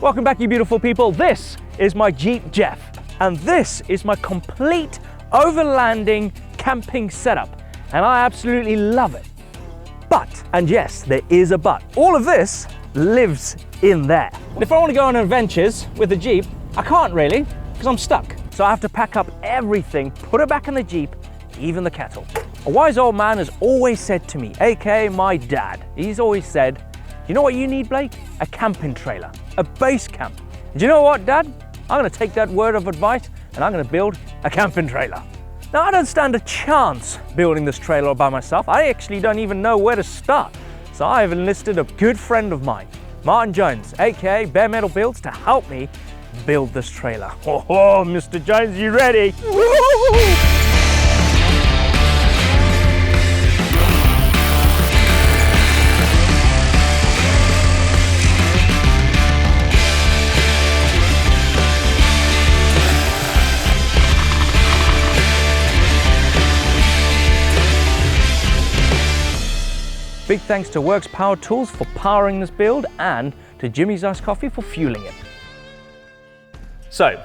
Welcome back, you beautiful people. This is my Jeep Jeff, and this is my complete overlanding camping setup, and I absolutely love it. But, and yes, there is a but, all of this lives in there. If I want to go on adventures with the Jeep, I can't really, because I'm stuck. So I have to pack up everything, put it back in the Jeep, even the kettle. A wise old man has always said to me, aka my dad, he's always said, you know what you need, Blake? A camping trailer, a base camp. And do you know what, Dad? I'm gonna take that word of advice and I'm gonna build a camping trailer. Now, I don't stand a chance building this trailer by myself. I actually don't even know where to start. So I have enlisted a good friend of mine, Martin Jones, aka Bare Metal Builds, to help me build this trailer. Oh, Mr. Jones, you ready? Big thanks to Works Power Tools for powering this build and to Jimmy's Iced Coffee for fueling it. So,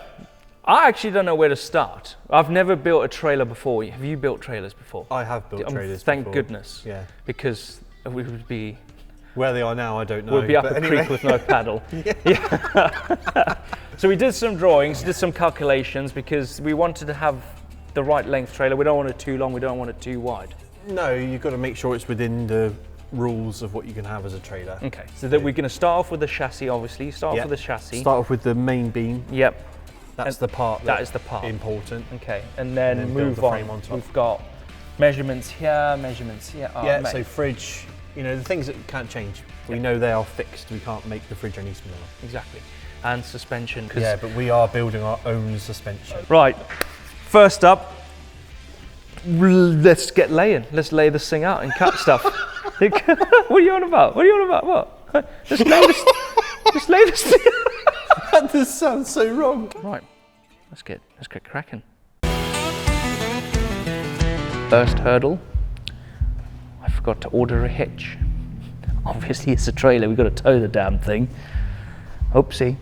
I actually don't know where to start. I've never built a trailer before. Have you built trailers before? I have built trailers Thank before. goodness. Yeah. Because we would be... Where they are now, I don't know. We'd be up a creek with no paddle. Yeah. So we did some drawings, did some calculations because we wanted to have the right length trailer. We don't want it too long, we don't want it too wide. No, you've got to make sure it's within the rules of what you can have as a trailer. Okay, so that we're going to start off with the chassis, obviously. Start off with the chassis. Start off with the main beam. Yep. That's the part that is the part important. Okay, and then move on. We've got measurements here, measurements here. Oh, yeah, so fridge, you know, the things that can't change. We know they are fixed. We can't make the fridge any smaller. Exactly. And suspension. Yeah, but we are building our own suspension. Right, first up, let's get laying. Let's lay this thing out and cut stuff. What are you on about? What are you on about? What? Just lay this thing. That does sound so wrong. Right, let's get cracking. First hurdle, I forgot to order a hitch. Obviously it's a trailer, we've got to tow the damn thing. Oopsie.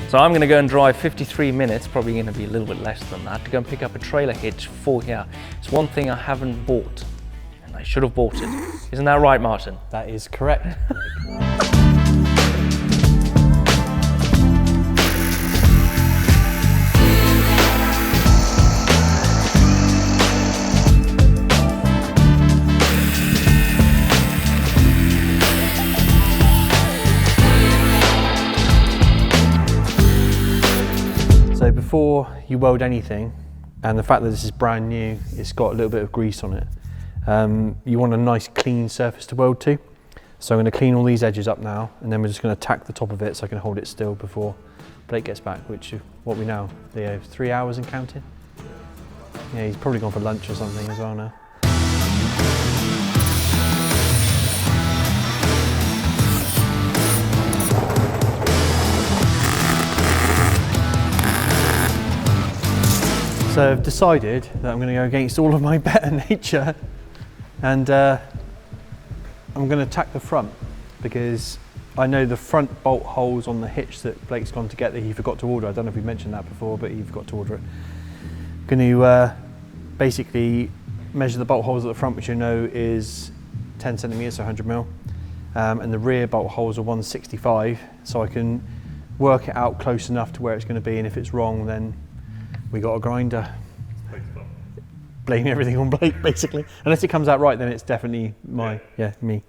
So I'm going to go and drive 53 minutes, probably going to be a little bit less than that, to go and pick up a trailer hitch for here. It's one thing I haven't bought, and I should have bought it. Isn't that right, Martin? That is correct. So before you weld anything, and the fact that this is brand new, it's got a little bit of grease on it, you want a nice clean surface to weld to. So I'm going to clean all these edges up now, and then we're just going to tack the top of it so I can hold it still before Blake gets back, which is what we know, 3 hours and counting. Yeah, he's probably gone for lunch or something as well now. So I've decided that I'm going to go against all of my better nature, and I'm going to tack the front, because I know the front bolt holes on the hitch that Blake's gone to get that he forgot to order. I don't know if we mentioned that before, but he forgot to order it. I'm going to basically measure the bolt holes at the front, which you know is 10 centimeters, so 100 mil, and the rear bolt holes are 165, so I can work it out close enough to where it's going to be, and if it's wrong, then we got a grinder. Blame everything on Blake, basically. Unless it comes out right, then it's definitely me.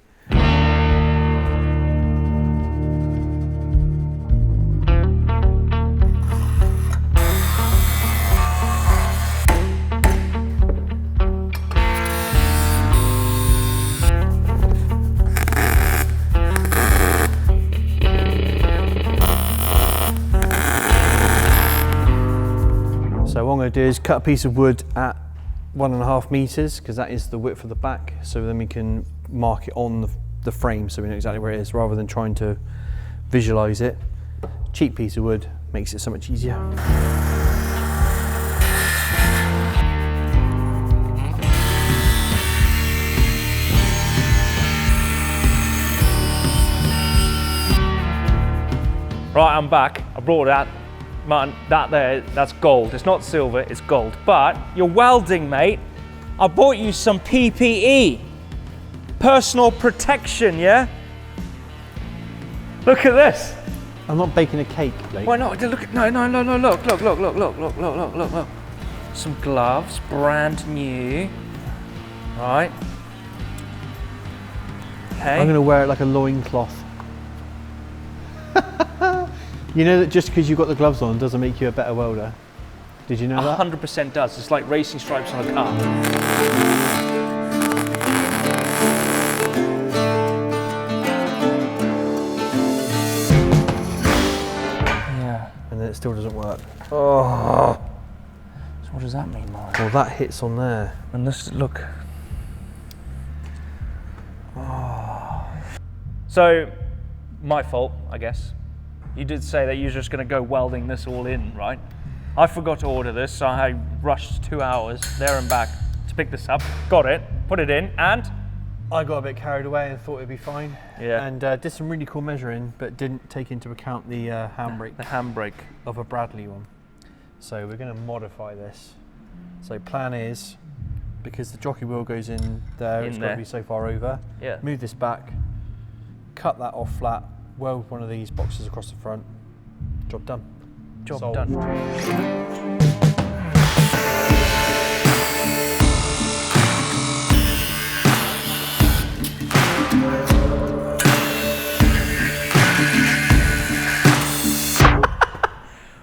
So what I'm going to do is cut a piece of wood at 1.5 meters, because that is the width of the back, so then we can mark it on the frame so we know exactly where it is, rather than trying to visualize it. Cheap piece of wood makes it so much easier. Right, I'm back. I brought that. Man, that there, that's gold. It's not silver, it's gold. But you're welding, mate. I bought you some PPE. Personal protection, yeah? Look at this. I'm not baking a cake, Blake. Why not? Look, no, look. Some gloves, brand new. Right. Okay. I'm gonna wear it like a loincloth. You know that just because you've got the gloves on doesn't make you a better welder. Did you know that? 100% does. It's like racing stripes on a car. Yeah. And then it still doesn't work. Oh. So what does that mean, Mark? Well, that hits on there. And this, look. Oh. So, my fault, I guess. You did say that you're just going to go welding this all in, right? I forgot to order this, so I rushed 2 hours there and back to pick this up. Got it, put it in, and? I got a bit carried away and thought it'd be fine. Yeah. And did some really cool measuring, but didn't take into account the handbrake. The handbrake. Of a Bradley one. So we're going to modify this. So plan is, because the jockey wheel goes in there, it's got to be so far over. Yeah. Move this back, cut that off flat, weld one of these boxes across the front. Job done. Job Sold. done.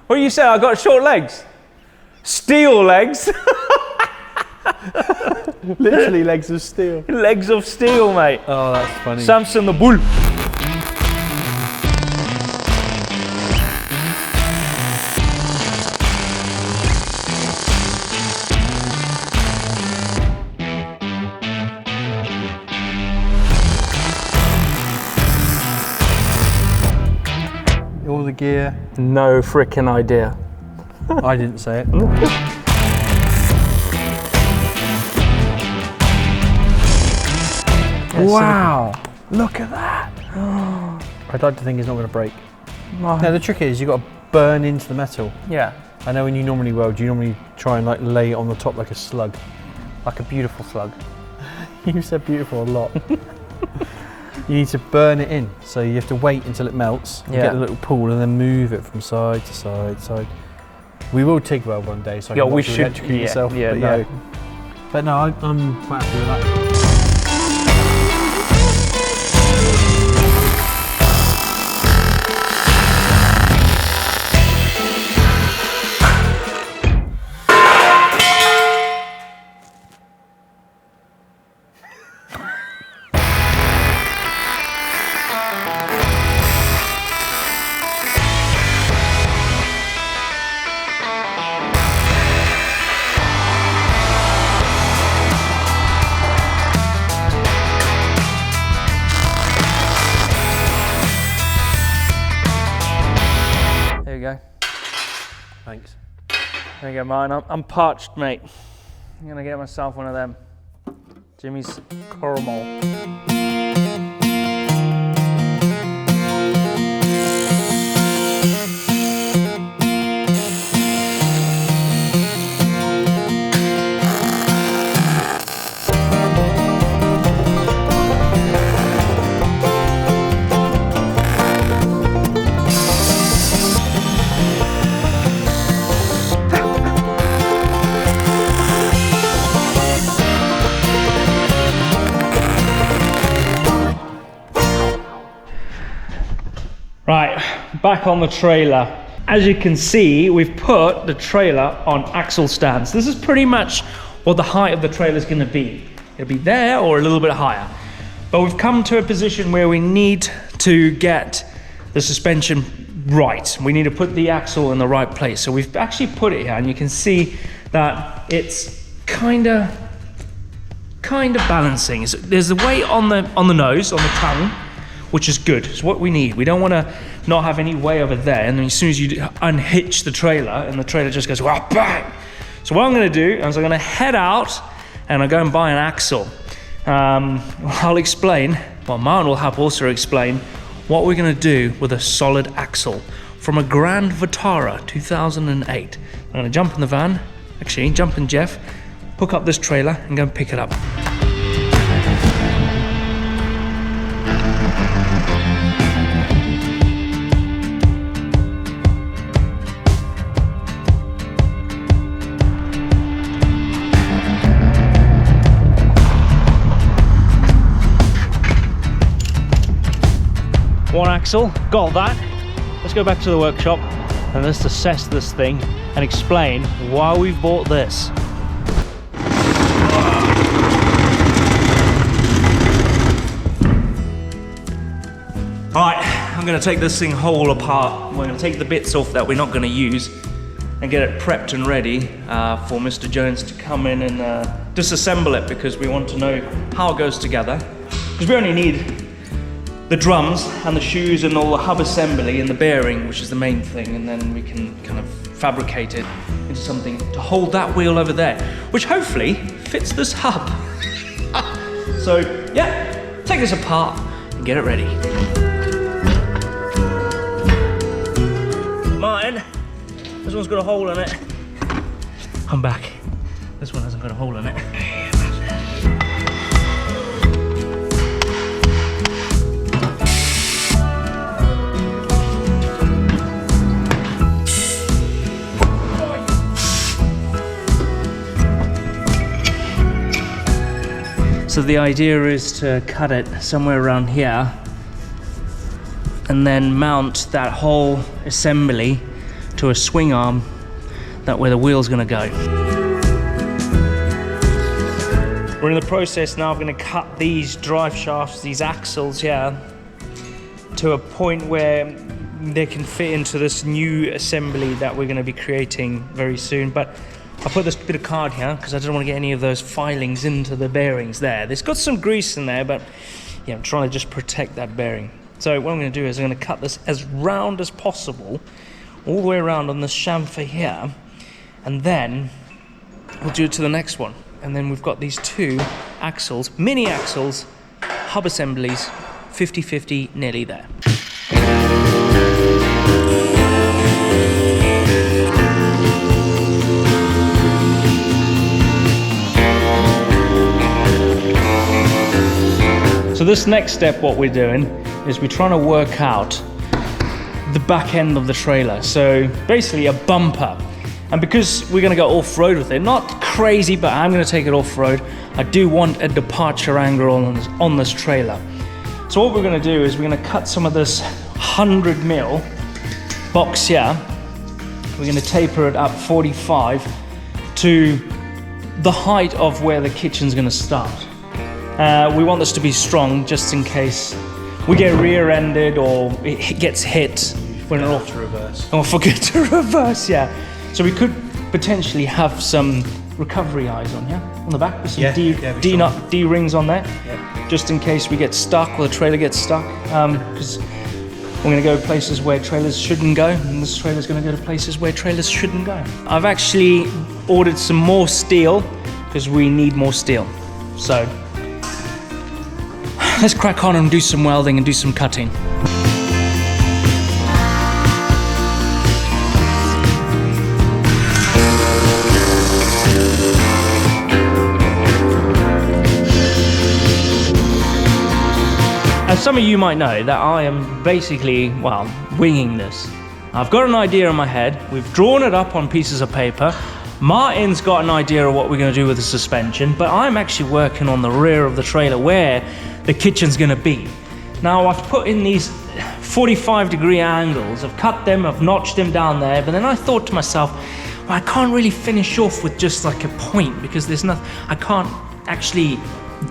What do you say? I got short legs. Steel legs. Literally legs of steel. Legs of steel, mate. Oh, that's funny. Samson the Bull. All the gear. No freaking idea. I didn't say it. Wow, look at that. I'd like to think it's not going to break. No. No, the trick is you've got to burn into the metal. Yeah, I know when you normally weld, you normally try and like lay it on the top like a slug. like a beautiful slug. You said beautiful a lot. You need to burn it in, so you have to wait until it melts, and get a little pool, and then move it from side to side. We will TIG weld one day, so I can we should electrocute yourself. Yeah, but no. But no, I'm quite happy with that. There you go. Thanks. There you go, mine. I'm parched, mate. I'm gonna get myself one of them. Jimmy's caramel. Right, back on the trailer. As you can see, we've put the trailer on axle stands. This is pretty much what the height of the trailer is going to be. It'll be there or a little bit higher. But we've come to a position where we need to get the suspension right. We need to put the axle in the right place. So we've actually put it here, and you can see that it's kind of kind of balancing. There's the weight on the nose, on the tongue, which is good. It's what we need. We don't want to not have any weight over there, and then as soon as you unhitch the trailer, and the trailer just goes, wow, bang! So what I'm going to do is I'm going to head out, and I'll go and buy an axle. I'll explain, well, Martin will help also explain what we're going to do with a solid axle from a Grand Vitara 2008. I'm going to jump in the van, actually jump in Jeff, hook up this trailer and go and pick it up. One axle, got that. Let's go back to the workshop and let's assess this thing and explain why we've bought this. Alright, I'm going to take this thing whole apart. We're going to take the bits off that we're not going to use and get it prepped and ready for Mr. Jones to come in and disassemble it, because we want to know how it goes together. Because we only need the drums and the shoes and all the hub assembly and the bearing, which is the main thing, and then we can kind of fabricate it into something to hold that wheel over there, which hopefully fits this hub. So yeah, take this apart and get it ready. Martin, this one's got a hole in it. I'm back. This one hasn't got a hole in it. So the idea is to cut it somewhere around here and then mount that whole assembly to a swing arm, that where the wheel's gonna go. We're in the process now of gonna cut these drive shafts, these axles here, to a point where they can fit into this new assembly that we're gonna be creating very soon. But I put this bit of card here because I didn't want to get any of those filings into the bearings there. There's got some grease in there, but yeah, I'm trying to just protect that bearing. So what I'm going to do is I'm going to cut this as round as possible, all the way around on this chamfer here, and then we'll do it to the next one. And then we've got these two axles, mini axles, hub assemblies, 50-50, nearly there. So this next step, what we're doing is we're trying to work out the back end of the trailer. So basically a bumper. And because we're gonna go off-road with it, not crazy, but I'm gonna take it off-road, I do want a departure angle on this trailer. So what we're gonna do is we're gonna cut some of this 100mm box here. We're gonna taper it up 45 to the height of where the kitchen's gonna start. We want this to be strong just in case we get rear-ended or it gets hit when we're off to reverse. Or forget to reverse, yeah. So we could potentially have some recovery eyes on here, on the back, with some D rings on there, just in case we get stuck or the trailer gets stuck. Because we're going to go places where trailers shouldn't go, and this trailer's going to go to places where trailers shouldn't go. I've actually ordered some more steel because we need more steel. So let's crack on and do some welding and do some cutting. As some of you might know, that I am basically, well, winging this. I've got an idea in my head, we've drawn it up on pieces of paper, Martin's got an idea of what we're going to do with the suspension, but I'm actually working on the rear of the trailer where the kitchen's going to be. Now I've put in these 45-degree angles, I've cut them, I've notched them down there, but then I thought to myself, well, I can't really finish off with just like a point because there's nothing, I can't actually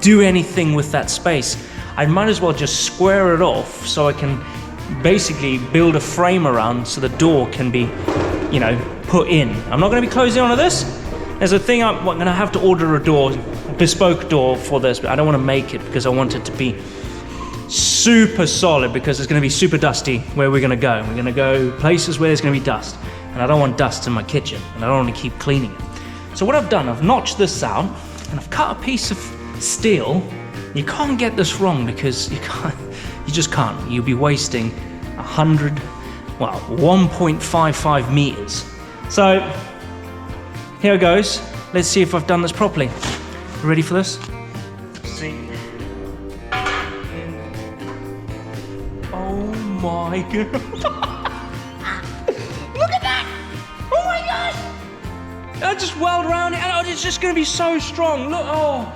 do anything with that space. I might as well just square it off so I can basically build a frame around so the door can be, you know, put in. I'm not going to be closing onto this. There's a thing I'm going to have to order a door. bespoke door for this, but I don't want to make it because I want it to be super solid, because it's going to be super dusty where we're going to go. We're going to go places where there's going to be dust, and I don't want dust in my kitchen, and I don't want to keep cleaning it. So what I've done, I've notched this out, and I've cut a piece of steel. You can't get this wrong because you just can't. You'll be wasting 1.55 meters. So here it goes. Let's see if I've done this properly. Ready for this? See. Oh my god. Look at that! Oh my god! I just weld around it, and it's just gonna be so strong. Look, oh.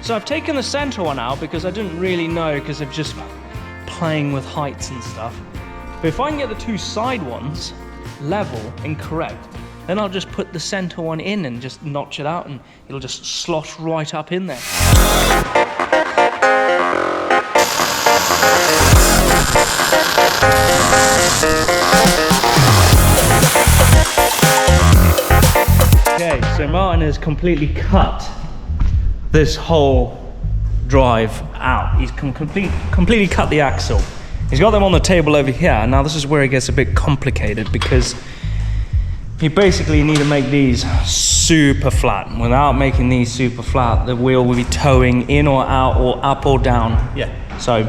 So I've taken the center one out because I didn't really know, because of just playing with heights and stuff. But if I can get the two side ones level and correct, then I'll just put the center one in and just notch it out, and it'll just slot right up in there. Okay, so Martin has completely cut this whole drive out. He's completely cut the axle. He's got them on the table over here. Now this is where it gets a bit complicated, because you basically need to make these super flat. Without making these super flat, the wheel will be towing in or out or up or down. Yeah. So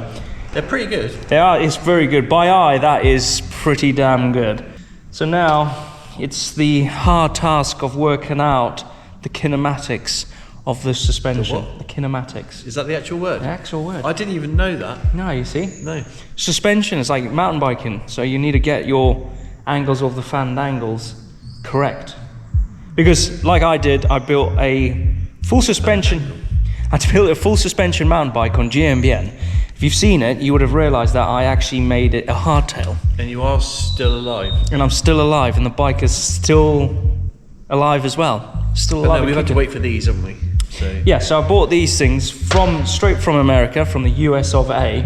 they're pretty good. They are. It's very good. By eye, that is pretty damn good. So now it's the hard task of working out the kinematics of the suspension. The kinematics. Is that the actual word? The actual word. I didn't even know that. No, you see? No. Suspension is like mountain biking, so you need to get your angles of the fan angles correct. Because like I did, I built a full suspension. I built a full suspension mountain bike on GMBN. If you've seen it, you would have realized that I actually made it a hardtail. And you are still alive. And I'm still alive, and the bike is still alive as well. Still alive. No, we've had to wait for these, haven't we? So. Yeah, so I bought these things straight from America, from the US of A.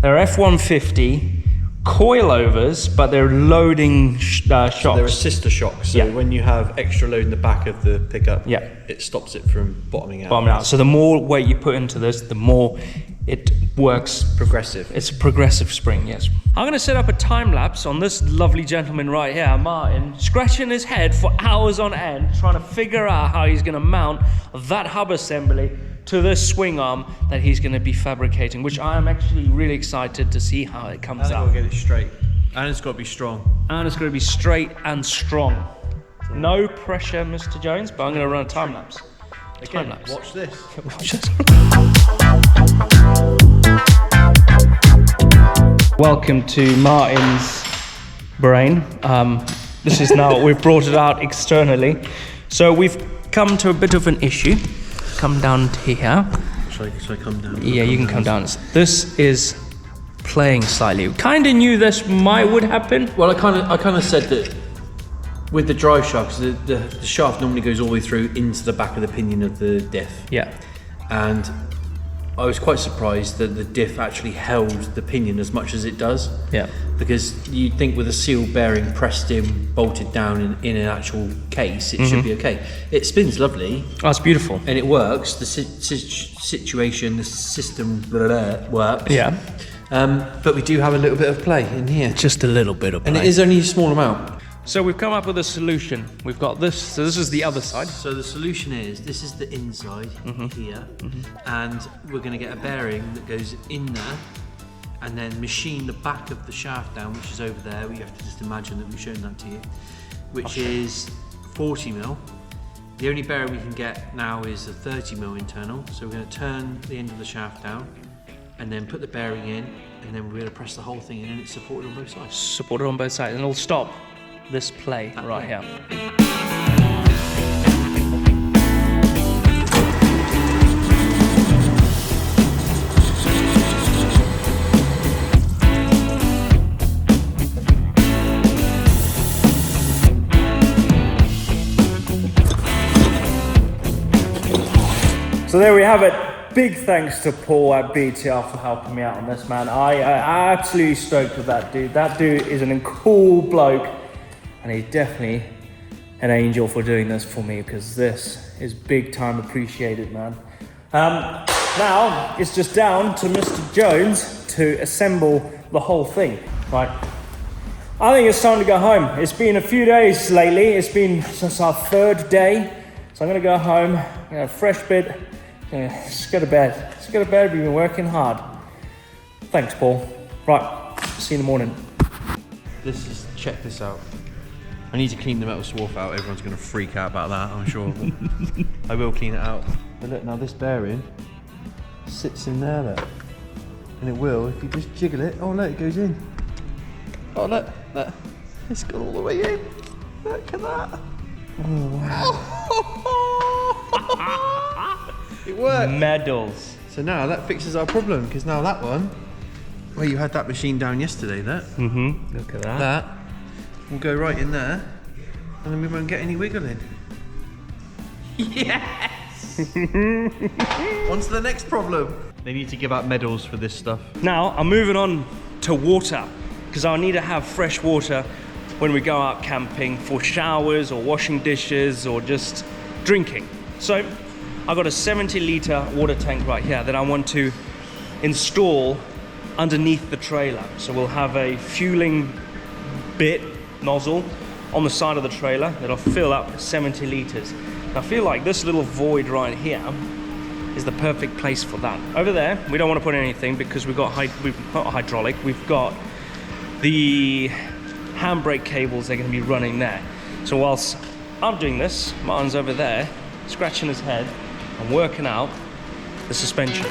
They're F-150 coilovers, but they're loading shocks. So they're a sister shock, so when you have extra load in the back of the pickup, it stops it from bottoming out. So the more weight you put into this, the more it works. Progressive. It's a progressive spring, yes. I'm going to set up a time lapse on this lovely gentleman right here, Martin, scratching his head for hours on end, trying to figure out how he's going to mount that hub assembly to this swing arm that he's going to be fabricating, which I am actually really excited to see how it comes out. And get it straight. And it's got to be strong. And it's going to be straight and strong. No pressure, Mr. Jones, but I'm going to run a time lapse. Again, watch this. Watch this. Welcome to Martin's brain. This is now, we've brought it out externally. So we've come to a bit of an issue. Come down to here. Should I come down? Yeah, you can come down. This is playing slightly. Kind of knew this would happen. Well, I kind of said that with the drive shafts, the shaft normally goes all the way through into the back of the pinion of the diff. Yeah. And I was quite surprised that the diff actually held the pinion as much as it does. Yeah. Because you'd think with a seal bearing pressed in, bolted down in an actual case, it should be okay. It spins lovely. Oh, it's beautiful. And it works. The situation, the system works. Yeah. But we do have a little bit of play in here. Just a little bit of play. And it is only a small amount. So we've come up with a solution. We've got this, so this is the other side. So the solution is, this is the inside here, and we're going to get a bearing that goes in there, and then machine the back of the shaft down, which is over there. You have to just imagine that we've shown that to you, which is 40mm. The only bearing we can get now is a 30mm internal, so we're going to turn the end of the shaft down, and then put the bearing in, and then we're going to press the whole thing in, and it's supported on both sides. Supported on both sides, and it'll stop this play right here. So there we have it. Big thanks to Paul at BTR for helping me out on this, man. I absolutely stoked with that dude. That dude is a cool bloke, and he's definitely an angel for doing this for me, because this is big time appreciated, man. Now it's just down to Mr. Jones to assemble the whole thing. Right. I think it's time to go home. It's been a few days lately. It's been since our 3rd day. So I'm gonna go home, a fresh bit. Just go to bed. Just go to bed. We've been working hard. Thanks, Paul. Right. See you in the morning. Check this out. I need to clean the metal swarf out. Everyone's going to freak out about that, I'm sure. I will clean it out. But look, now this bearing sits in there, look. And it will, if you just jiggle it. Oh, look, it goes in. Oh, look. It's gone all the way in. Look at that. Oh. It worked. Medals. So now that fixes our problem, because now that one, where you had that machine down yesterday, that. Look at that. That will go right in there, and then we won't get any wiggle in. Yes! On to the next problem. They need to give out medals for this stuff. Now I'm moving on to water, because I need to have fresh water when we go out camping for showers or washing dishes or just drinking. So I've got a 70-litre water tank right here that I want to install underneath the trailer. So we'll have a fueling bit nozzle on the side of the trailer that'll fill up 70 litres. And I feel like this little void right here is the perfect place for that. Over there, we don't want to put anything because we've got not hydraulic, we've got the handbrake cables that are going to be running there. So whilst I'm doing this, Martin's over there scratching his head and working out the suspension.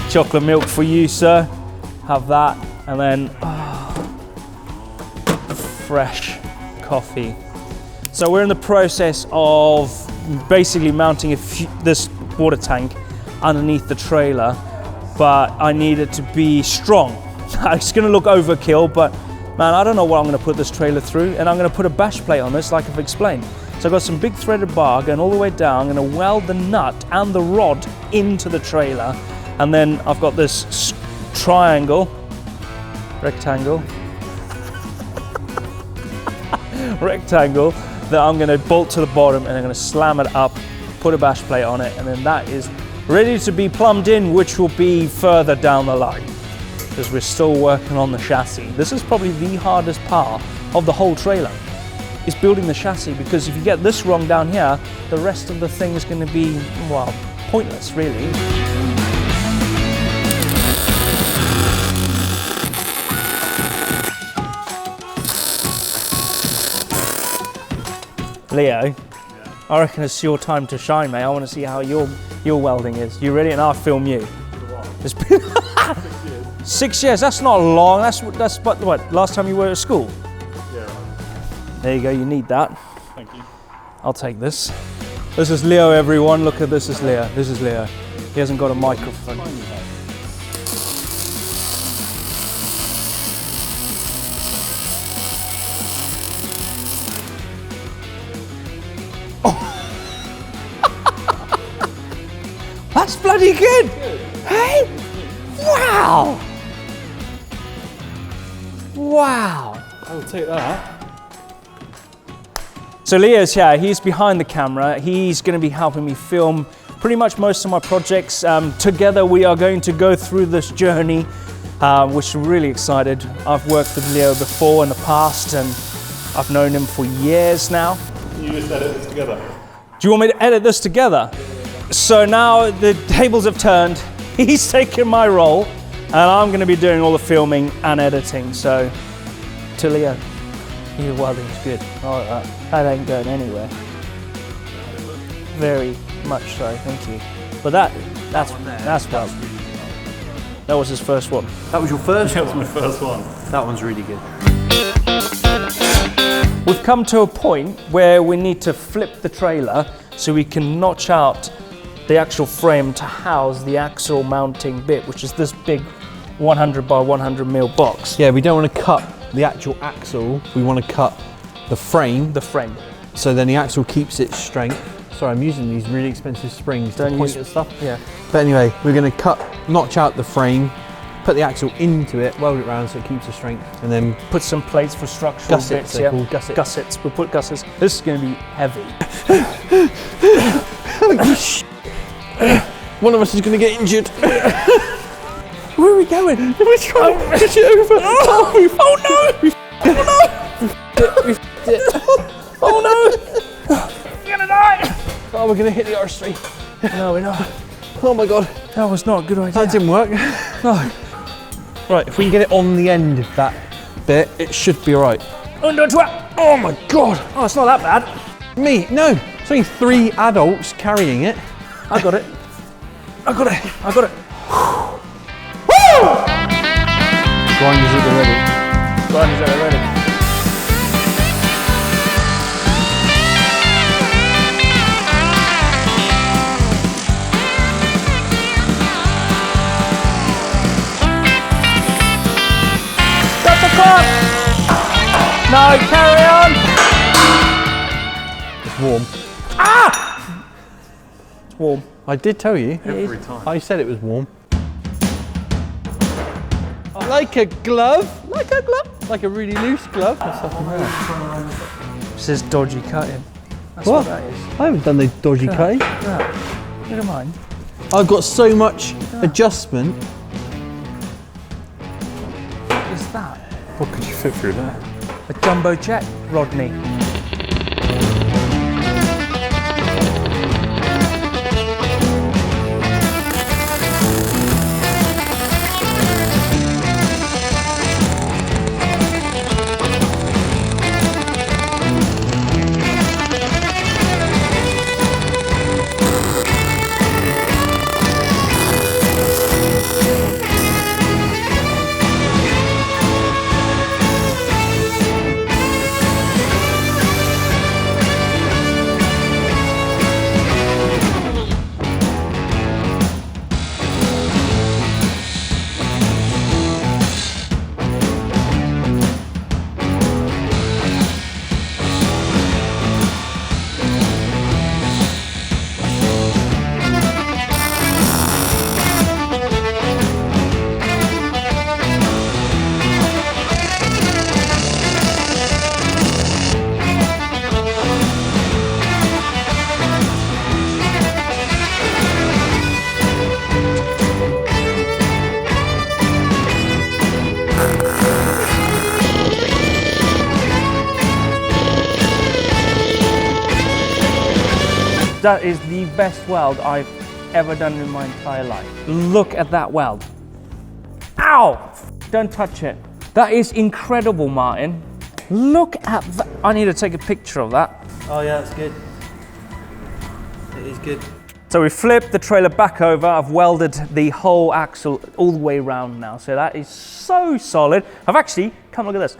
Chocolate milk for you, sir. Have that, and then fresh coffee. So we're in the process of basically mounting this water tank underneath the trailer, but I need it to be strong. It's going to look overkill, but man, I don't know what I'm going to put this trailer through, and I'm going to put a bash plate on this, like I've explained. So I've got some big threaded bar going all the way down. I'm going to weld the nut and the rod into the trailer. And then I've got this rectangle that I'm going to bolt to the bottom, and I'm going to slam it up, put a bash plate on it, and then that is ready to be plumbed in, which will be further down the line because we're still working on the chassis. This is probably the hardest part of the whole trailer, is building the chassis, because if you get this wrong down here, the rest of the thing is going to be, well, pointless really. Leo, I reckon it's your time to shine, mate. I want to see how your welding is. You ready? And I'll film you. It's been 6 years. That's not long. That's what? Last time you were at school? Yeah. There you go. You need that. Thank you. I'll take this. This is Leo, everyone. Look at this. Is Leo. This is Leo. He hasn't got a microphone. That's bloody good. Hey! Wow! Wow! I will take that. So Leo's here, he's behind the camera. He's going to be helping me film pretty much most of my projects. Together we are going to go through this journey, which I'm really excited. I've worked with Leo before in the past, and I've known him for years now. You just edit this together. Do you want me to edit this together? So now the tables have turned. He's taking my role, and I'm going to be doing all the filming and editing. So, to Leo, your welding's good. All right, that ain't going anywhere. Very much so, thank you. But that's well. That was his first one. That was your first That was my first one. That one's really good. We've come to a point where we need to flip the trailer so we can notch out the actual frame to house the axle mounting bit, which is this big 100 by 100 mil box. Yeah, we don't want to cut the actual axle, we want to cut the frame. The frame. So then the axle keeps its strength. Sorry, I'm using these really expensive springs to point at stuff. Yeah. But anyway, we're going to notch out the frame, put the axle into it, weld it round so it keeps the strength, and then Put some plates for structural gussets. bits. They're called gussets. Gussets. We'll put gussets. This is going to be heavy. One of us is going to get injured. Where are we going? We're trying to push it over. Oh no! Oh no! We're gonna die! Oh, we're going to hit the artery. No, we're not. Oh my god. That was not a good idea. That didn't work. No. Right, if we can get it on the end of that bit, it should be alright. Under 12. Oh my god! Oh, it's not that bad. Me? No. It's only 3 adults carrying it. I got it. I got it. I got it. Grinders at the ready. Grinders are ready. That's a clock! No, carry on! It's warm. It's warm. I did tell you. Every time. I said it was warm. Like a glove. Like a glove. Like a really loose glove. What's up in there? This is dodgy cutting. That's What? what that is. I haven't done no dodgy cutting. Yeah. Look at mine. I've got so much adjustment. What is that? What could you fit through there? A jumbo jet, Rodney. That is the best weld I've ever done in my entire life. Look at that weld. Ow! Don't touch it. That is incredible, Martin. Look at that. I need to take a picture of that. Oh yeah, that's good. It is good. So we flipped the trailer back over. I've welded the whole axle all the way around now. So that is so solid. I've actually, come look at this.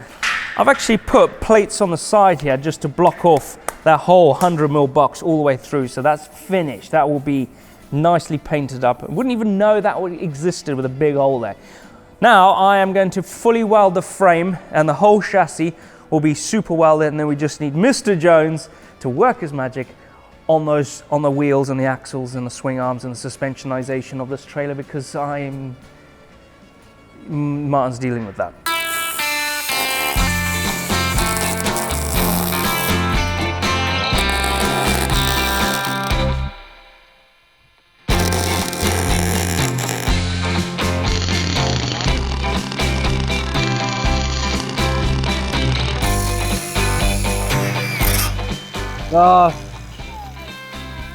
I've actually put plates on the side here just to block off that whole 100mm box all the way through. So that's finished. That will be nicely painted up. I wouldn't even know that existed with a big hole there. Now I am going to fully weld the frame and the whole chassis will be super welded, and then we just need Mr. Jones to work his magic on the wheels and the axles and the swing arms and the suspensionization of this trailer, because Martin's dealing with that.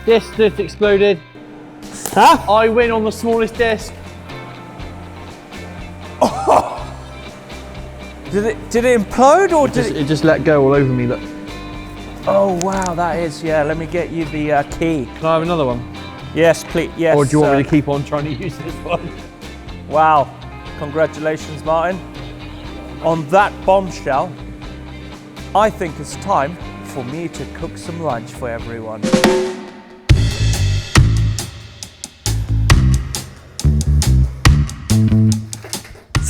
Disc just exploded. Huh? I win on the smallest disc. Did it implode or did It just let go all over me, look. Oh wow, that is, yeah, let me get you the key. Can I have another one? Yes, please, yes. Or do you want me to keep on trying to use this one? Wow, congratulations, Martin. On that bombshell, I think it's time for me to cook some lunch for everyone.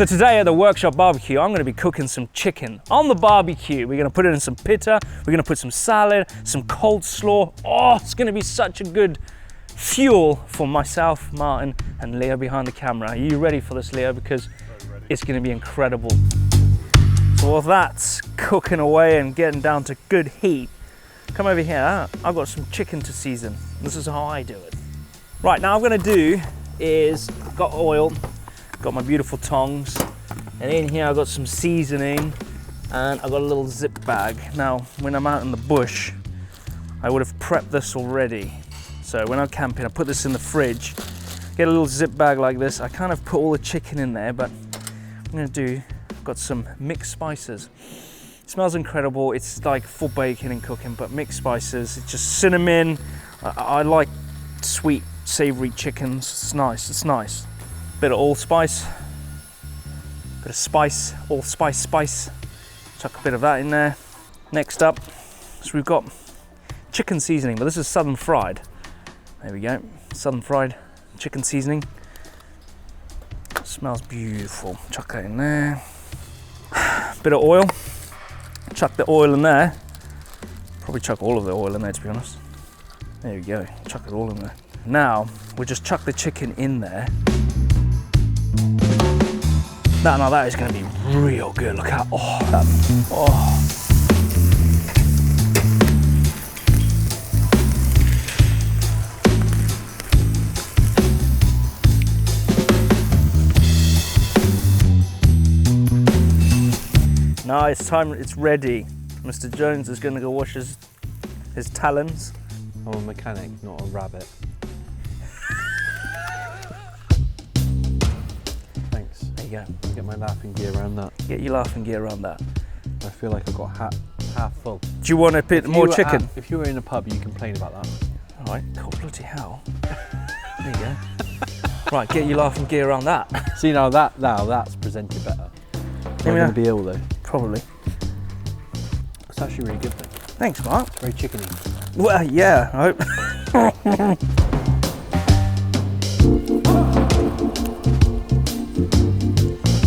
So today at the workshop barbecue, I'm gonna be cooking some chicken on the barbecue. We're gonna put it in some pita, we're gonna put some salad, some coleslaw. Oh, it's gonna be such a good fuel for myself, Martin, and Leo behind the camera. Are you ready for this, Leo? Because it's gonna be incredible. So while that's cooking away and getting down to good heat, come over here, I've got some chicken to season. This is how I do it. Right, now I'm gonna do is, got oil, got my beautiful tongs, and in here I've got some seasoning, and I've got a little zip bag. Now, when I'm out in the bush, I would have prepped this already. So when I'm camping, I put this in the fridge, get a little zip bag like this. I kind of put all the chicken in there, but I'm gonna do, I've got some mixed spices. It smells incredible. It's like for baking and cooking, but mixed spices. It's just cinnamon. I like sweet, savory chickens. It's nice, it's nice. Bit of allspice, bit of spice, allspice. Chuck a bit of that in there. Next up, so we've got chicken seasoning, but this is southern fried. There we go, southern fried chicken seasoning. Smells beautiful. Chuck that in there. Bit of oil. Chuck the oil in there. Probably chuck all of the oil in there, to be honest. There we go. Chuck it all in there. Now we'll just chuck the chicken in there. Now that is going to be real good. Look how, Now it's time, it's ready. Mr. Jones is going to go wash his talons. I'm a mechanic, not a rabbit. Thanks. There you go. I'll get my laughing gear around that. Get your laughing gear around that. I feel like I've got half full. Do you want a bit more chicken? If you were in a pub, you complain about that. All right, cool, bloody hell. There you go. Right, get your laughing gear around that. See, now that's presented better. I'm going to be ill though. Probably. It's actually really good though. Thanks, Mark. It's very chickeny. Well, yeah, I hope.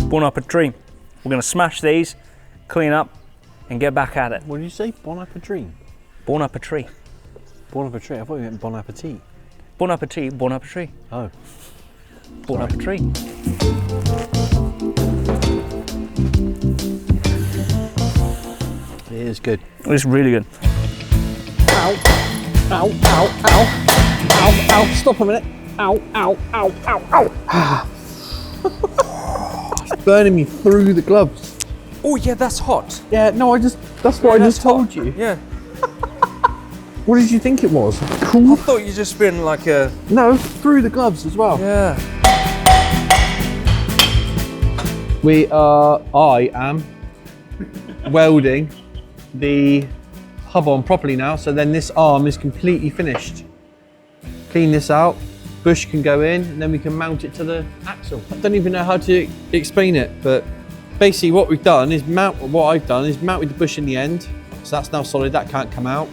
Bon appetit. We're going to smash these, clean up, and get back at it. What did you say? Bon appetit? Bon appetit. Bon appetit? I thought you meant bon appetit. Bon appetit, bon appetit. Oh. Bon appetit. It is good. It's really good. Ow, ow, ow, ow, ow, ow, stop a minute. Ow, ow, ow, ow, ow. It's burning me through the gloves. Oh yeah, that's hot. Yeah, no, that's what I just told you. Yeah. What did you think it was? Cool? I thought you just been like a... No, through the gloves as well. Yeah. I am welding the hub on properly now, so then this arm is completely finished. Clean this out, bush can go in, and then we can mount it to the axle. I don't even know how to explain it, but basically what I've done is mounted the bush in the end, so that's now solid, that can't come out.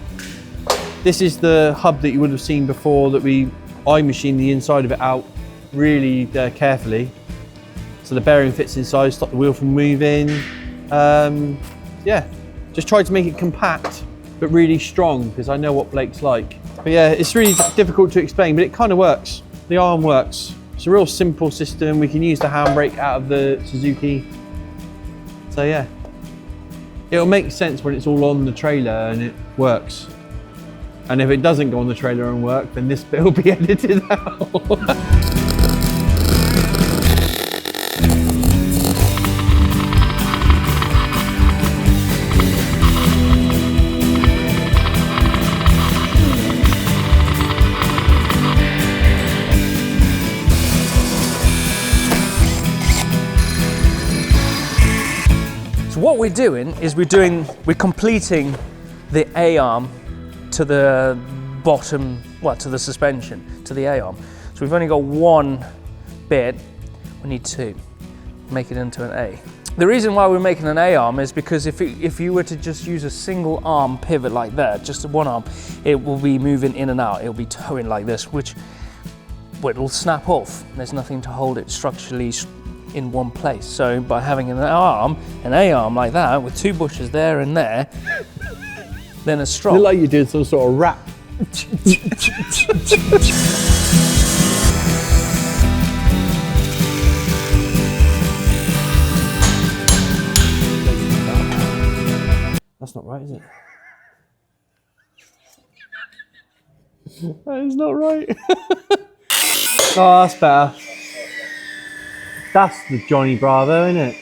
This is the hub that you would have seen before that I machined the inside of it out really carefully. So the bearing fits inside, stop the wheel from moving. Yeah, just tried to make it compact, but really strong, because I know what Blake's like. But yeah, it's really difficult to explain, but it kind of works. The arm works. It's a real simple system. We can use the handbrake out of the Suzuki. So yeah, it'll make sense when it's all on the trailer and it works. And if it doesn't go on the trailer and work, then this bit will be edited out. So what we're doing is we're completing the A-arm to the bottom, well, to the suspension, to the A-arm. So we've only got one bit, we need two, make it into an A. The reason why we're making an A-arm is because if you were to just use a single arm pivot like that, just one arm, it will be moving in and out, it'll be towing like this, which it will snap off. There's nothing to hold it structurally in one place. So by having an A-arm like that, with 2 bushes there and there, then a strop. Look like you did some sort of rap. That's not right, is it? That is not right. Oh, that's better. That's the Johnny Bravo, isn't it?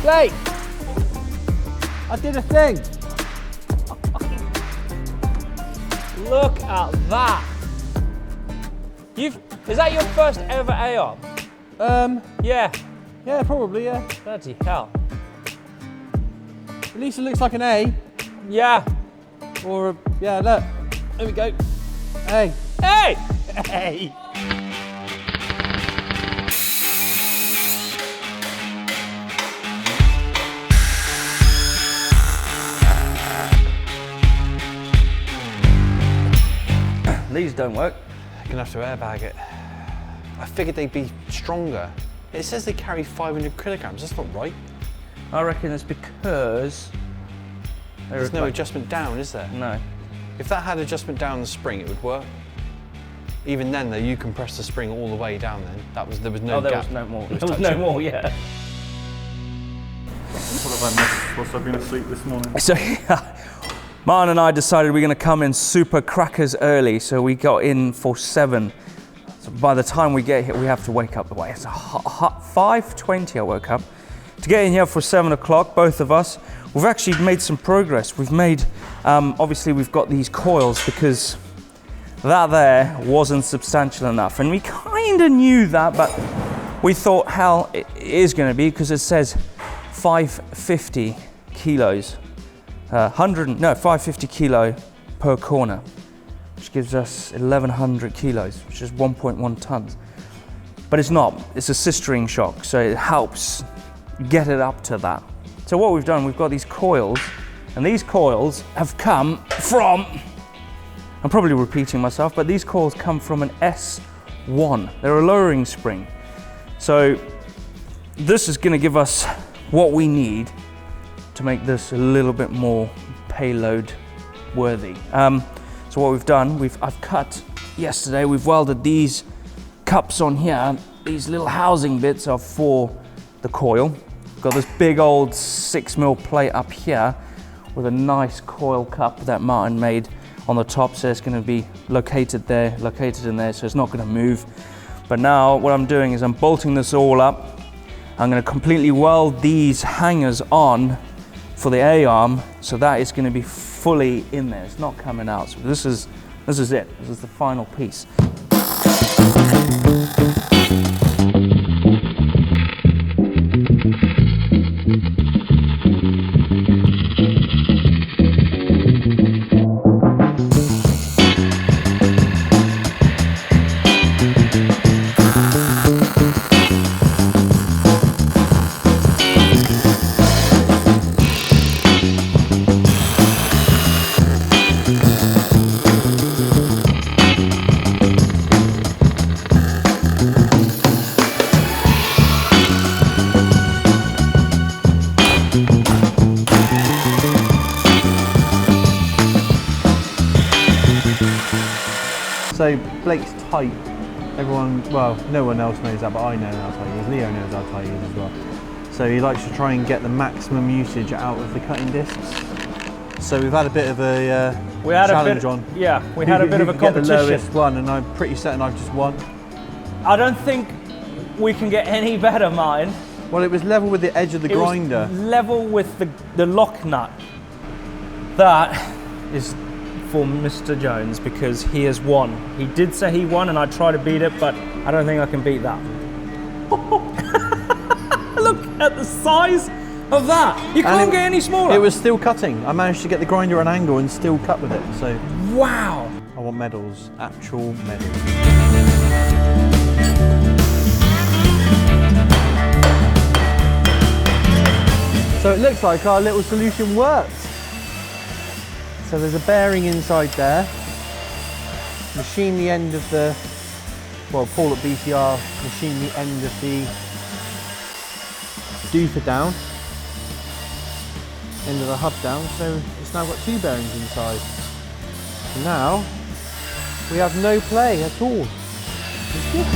Hey! I did a thing. Look at that! Is that your first ever A-arm? Yeah, probably, yeah. Bloody hell. At least it looks like an A. Yeah. Or a, yeah, look. There we go. A. Hey! A. These don't work. I'm gonna have to airbag it. I figured they'd be stronger. It says they carry 500 kilograms. That's not right. I reckon it's because There's no adjustment down, is there? No. If that had adjustment down the spring, it would work. Even then, though, you compressed the spring all the way down. Then there was no there gap. was no more. There was no more. Yeah. What have I missed whilst I've been asleep this morning? So Martin and I decided we're going to come in super crackers early, so we got in for 7. So by the time we get here, we have to wake up. It's 5:20. I woke up to get in here for 7 o'clock. Both of us. We've actually made some progress. We've made, obviously, we've got these coils because that there wasn't substantial enough, and we kind of knew that, but we thought, hell, it is going to be because it says 550 kilos. 550 kilo per corner, which gives us 1100 kilos, which is 1.1 tons. But it's not, it's a sistering shock, so it helps get it up to that. So what we've done, we've got these coils, and these coils have come from, I'm probably repeating myself, but these coils come from an S1. They're a lowering spring. So this is gonna give us what we need to make this a little bit more payload worthy. So what we've done, I've cut yesterday, we've welded these cups on here. These little housing bits are for the coil. We've got this big old 6mm plate up here with a nice coil cup that Martin made on the top, so it's going to be located in there, so it's not going to move. But now what I'm doing is I'm bolting this all up. I'm going to completely weld these hangers on for the A-arm, so that is going to be fully in there. It's not coming out. So this is it. This is the final piece. So Blake's tight. Everyone, well, no one else knows that, but I know how tight he is. Leo knows how tight he is as well. So he likes to try and get the maximum usage out of the cutting discs. So we've had a bit of a challenge on. Yeah, we had a bit of a competition. Get the lowest one, and I'm pretty certain I've just won. I don't think we can get any better, Martin. Well, it was level with the edge of the grinder. Was level with the lock nut. That is for Mr. Jones because he has won. He did say he won, and I tried to beat it, but I don't think I can beat that. Look at the size of that. You can't get any smaller. It was still cutting. I managed to get the grinder at an angle and still cut with it. So wow. I want medals, actual medals. So it looks like our little solution worked. So there's a bearing inside there. Machine the end of the, well, Paul at BTR machine the end of the doofer down, end of the hub down, so it's now got 2 bearings inside. So now we have no play at all. It's good.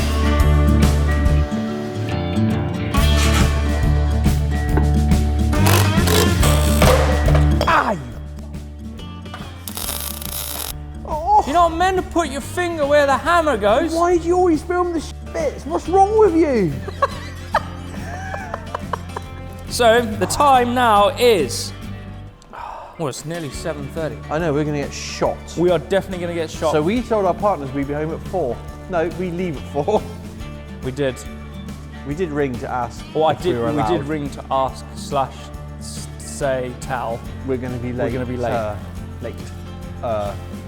You're not meant to put your finger where the hammer goes. Why do you always film the bits? What's wrong with you? So the time now is, well, it's nearly 7:30. I know, we're going to get shot. We are definitely going to get shot. So we told our partners we'd be home at 4. No, we leave at 4. We did. We did ring to ask. Well, if we were we allowed. did ring to ask / tell. We're going to be late. We're going to be late. Late.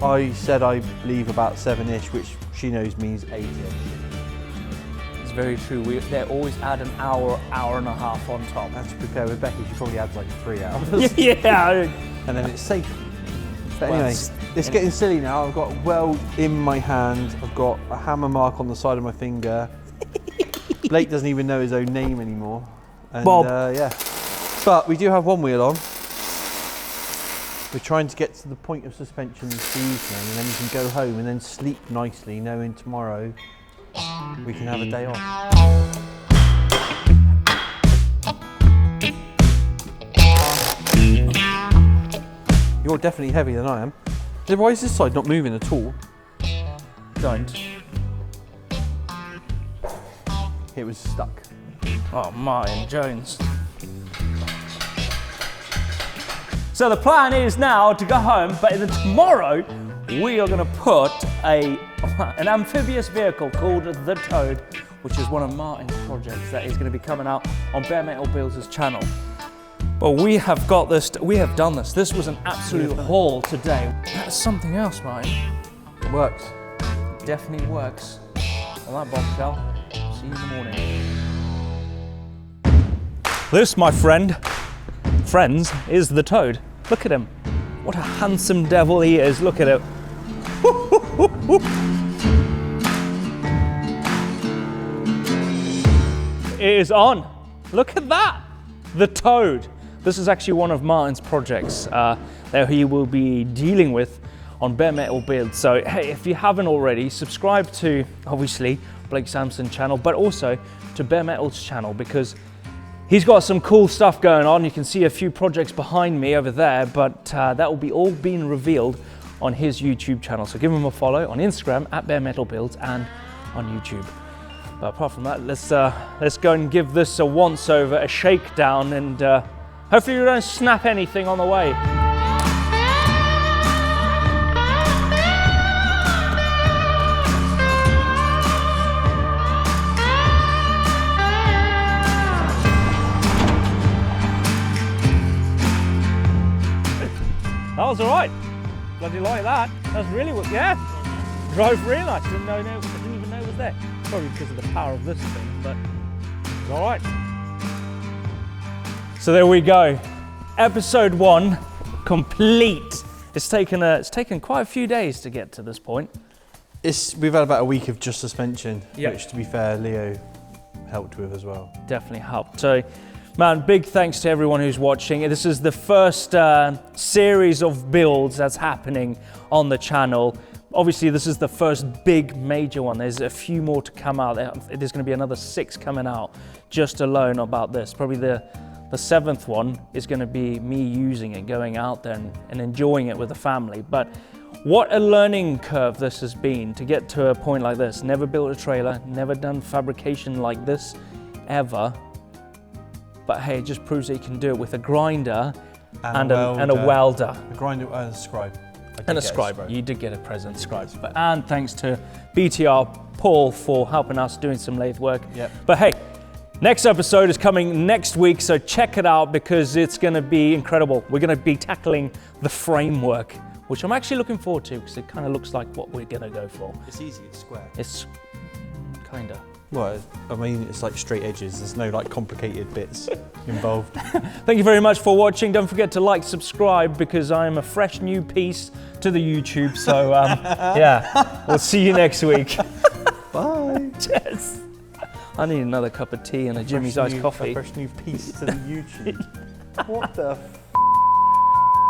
I said I'd leave about 7ish, which she knows means 8ish. It's very true. They always add an hour and a half on top. I have to prepare with Becky. She probably adds like 3 hours. Yeah. And then it's safe. But Well, anyway, it's getting silly now. I've got a weld in my hand. I've got a hammer mark on the side of my finger. Blake doesn't even know his own name anymore. And, Bob. Yeah. But we do have one wheel on. We're trying to get to the point of suspension this evening, and then we can go home and then sleep nicely, knowing tomorrow we can have a day off. You're definitely heavier than I am. Why is this side not moving at all? Don't. It was stuck. Oh, Martin Jones. So the plan is now to go home, but then tomorrow we are going to put an amphibious vehicle called the Toad, which is one of Martin's projects that is going to be coming out on Bare Metal Builds' channel. But we have got this, we have done this. This was an absolute haul today. That's something else, Martin. It works. It definitely works. On that bombshell, see you in the morning. This, my friends, is the Toad. Look at him. What a handsome devil he is. Look at it. It is on. Look at that. The Toad. This is actually one of Martin's projects that he will be dealing with on Bare Metal Builds. So hey, if you haven't already, subscribe to obviously Blake Sampson's channel, but also to Bare Metal's channel, because he's got some cool stuff going on. You can see a few projects behind me over there, but that will be all being revealed on his YouTube channel. So give him a follow on Instagram at Bare Metal Builds and on YouTube. But apart from that, let's go and give this a once over, a shakedown, and hopefully we don't snap anything on the way. That was all right. Bloody like that. That's really what, yeah. Drove really nice. Didn't even know it was there. Probably because of the power of this thing, but it's all right. So there we go. Episode 1 complete. It's taken quite a few days to get to this point. We've had about a week of just suspension, Yep. which to be fair, Leo helped with as well. Definitely helped. So, man, big thanks to everyone who's watching. This is the first series of builds that's happening on the channel. Obviously, this is the first big major one. There's a few more to come out. There's going to be another 6 coming out just alone about this. Probably the 7th one is going to be me using it, going out there and enjoying it with the family. But what a learning curve this has been to get to a point like this. Never built a trailer, never done fabrication like this ever. But hey, it just proves that you can do it with a grinder and a welder. A grinder and a scribe. And a scribe. You did get a present scribe. And thanks to BTR Paul for helping us doing some lathe work. Yep. But hey, next episode is coming next week, so check it out because it's going to be incredible. We're going to be tackling the framework, which I'm actually looking forward to because it kind of looks like what we're going to go for. It's easy, it's square. It's kind of. Well, I mean, it's like straight edges. There's no like complicated bits. involved. Thank you very much for watching. Don't forget to like, subscribe, because I am a fresh new piece to the YouTube. So yeah, we'll see you next week. Bye. Cheers. I need another cup of tea and a Jimmy's iced coffee. A fresh new piece to the YouTube. What the